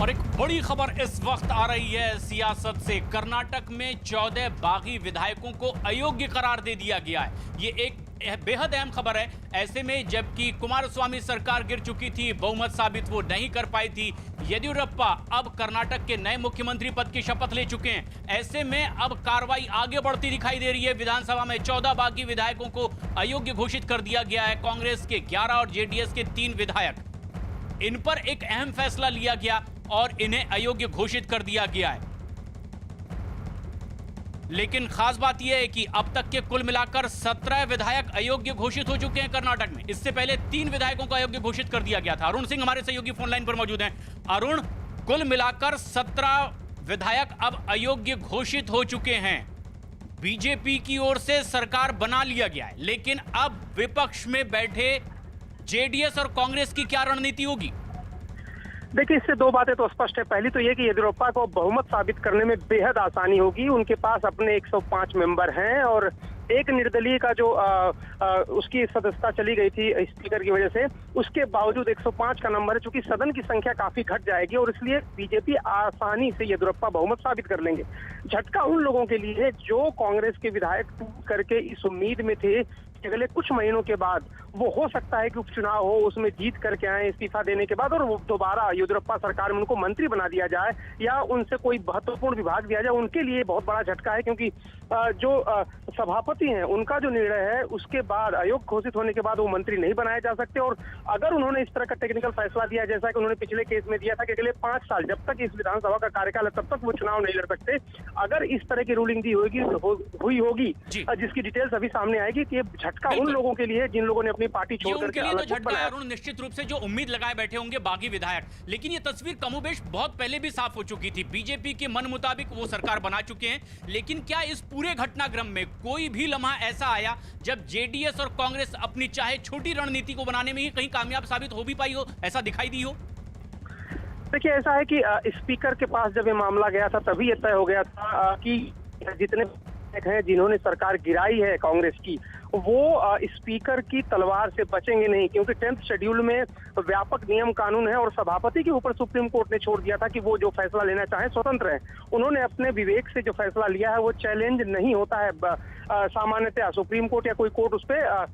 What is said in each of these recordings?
और एक बड़ी खबर इस वक्त आ रही है सियासत से। कर्नाटक में 14 बागी विधायकों को अयोग्य करार दे दिया गया है। ये एक बेहद अहम खबर है। ऐसे में जबकि कुमारस्वामी सरकार गिर चुकी थी, बहुमत साबित वो नहीं कर पाई थी, येदियुरप्पा अब कर्नाटक के नए मुख्यमंत्री पद की शपथ ले चुके हैं। ऐसे में अब कार्रवाई आगे बढ़ती दिखाई दे रही है। विधानसभा में 14 बागी विधायकों को अयोग्य घोषित कर दिया गया है। कांग्रेस के 11 और जेडीएस के 3 विधायक, इन पर एक अहम फैसला लिया गया और इन्हें अयोग्य घोषित कर दिया गया है। लेकिन खास बात यह है कि अब तक के कुल मिलाकर 17 विधायक अयोग्य घोषित हो चुके हैं कर्नाटक में। इससे पहले 3 विधायकों को अयोग्य घोषित कर दिया गया था। अरुण सिंह हमारे सहयोगी फोन लाइन पर मौजूद हैं। अरुण, कुल मिलाकर 17 विधायक अब अयोग्य घोषित हो चुके हैं। बीजेपी की ओर से सरकार बना लिया गया है, लेकिन अब विपक्ष में बैठे जेडीएस और कांग्रेस की क्या रणनीति होगी? देखिए, इससे दो बातें तो स्पष्ट है। पहली तो ये कि येदियुरप्पा को बहुमत साबित करने में बेहद आसानी होगी। उनके पास अपने 105 मेंबर हैं और एक निर्दलीय का जो उसकी सदस्यता चली गई थी स्पीकर की वजह से, उसके बावजूद 105 का नंबर है। चूंकि सदन की संख्या काफी घट जाएगी और इसलिए बीजेपी आसानी से येदियुरप्पा बहुमत साबित कर लेंगे। झटका उन लोगों के लिए है जो कांग्रेस के विधायक टूट करके इस उम्मीद में थे कि अगले कुछ महीनों के बाद वो हो सकता है कि उपचुनाव हो, उसमें जीत करके आए इस्तीफा देने के बाद और वो दोबारा येदियुरप्पा सरकार में उनको मंत्री बना दिया जाए या उनसे कोई महत्वपूर्ण विभाग दिया जाए। उनके लिए बहुत बड़ा झटका है, क्योंकि जो सभापति हैं उनका जो निर्णय है उसके बाद अयोग्य घोषित होने के बाद वो मंत्री नहीं बनाए जा सकते। और अगर उन्होंने इस तरह का टेक्निकल फैसला दिया, जैसा कि उन्होंने पिछले केस में दिया था कि अगले 5 साल जब तक इस विधानसभा का कार्यकाल है तब तक वो चुनाव नहीं लड़ सकते, अगर इस तरह की रूलिंग दी हुई होगी जिसकी डिटेल्स अभी सामने आएगी, कि ये झटका उन लोगों के लिए है जिन लोगों ने अपनी पार्टी छोड़ करके अलग झटका है। अरुण, निश्चित रूप से जो उम्मीद लगाए बैठे होंगे बागी विधायक, लेकिन ये तस्वीर कमोबेश बहुत पहले भी साफ हो चुकी थी। बीजेपी के मन मुताबिक वो सरकार बना चुके हैं, लेकिन क्या इस पूरे घटनाक्रम में कोई भी लम्हा ऐसा आया जब जेडीएस और कांग्रेस अपनी चाहे छोटी रणनीति को बनाने में ही कहीं कामयाब साबित हो भी पाई हो, ऐसा दिखाई दी हो? देखिए, ऐसा है कि स्पीकर के पास जब ये मामला गया था तभी ये तय हो गया था कि जितने हैं जिन्होंने सरकार गिराई है कांग्रेस की, वो स्पीकर की तलवार से बचेंगे नहीं, क्योंकि 10th शेड्यूल में व्यापक नियम कानून है और सभापति के ऊपर सुप्रीम कोर्ट ने छोड़ दिया था कि वो जो फैसला लेना चाहे स्वतंत्र है। उन्होंने अपने विवेक से जो फैसला लिया है वो चैलेंज नहीं होता है। सामान्यतः सुप्रीम कोर्ट या कोई कोर्ट उस पर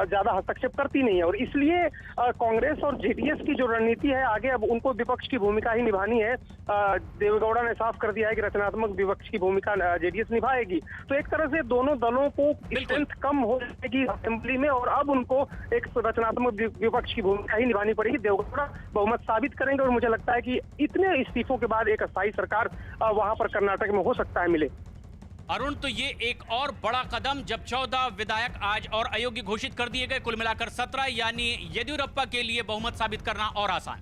ज्यादा हस्तक्षेप करती नहीं है और इसलिए कांग्रेस और जेडीएस की जो रणनीति है आगे अब उनको विपक्ष की भूमिका ही निभानी है। देवेगौड़ा ने साफ कर दिया है कि रचनात्मक विपक्ष की भूमिका जेडीएस निभाएगी। तो एक तरह से दोनों दलों को स्ट्रेंथ कम हो जाएगी असेंबली में और अब उनको एक रचनात्मक विपक्ष की भूमिका ही निभानी पड़ेगी। देवेगौड़ा बहुमत साबित करेंगे और मुझे लगता है कि इतने इस्तीफों के बाद एक अस्थायी सरकार वहां पर कर्नाटक में हो सकता है मिले। अरुण, तो ये एक और बड़ा कदम जब 14 विधायक आज और अयोग्य घोषित कर दिए गए, कुल मिलाकर 17, यानी येदियुरप्पा के लिए बहुमत साबित करना और आसान।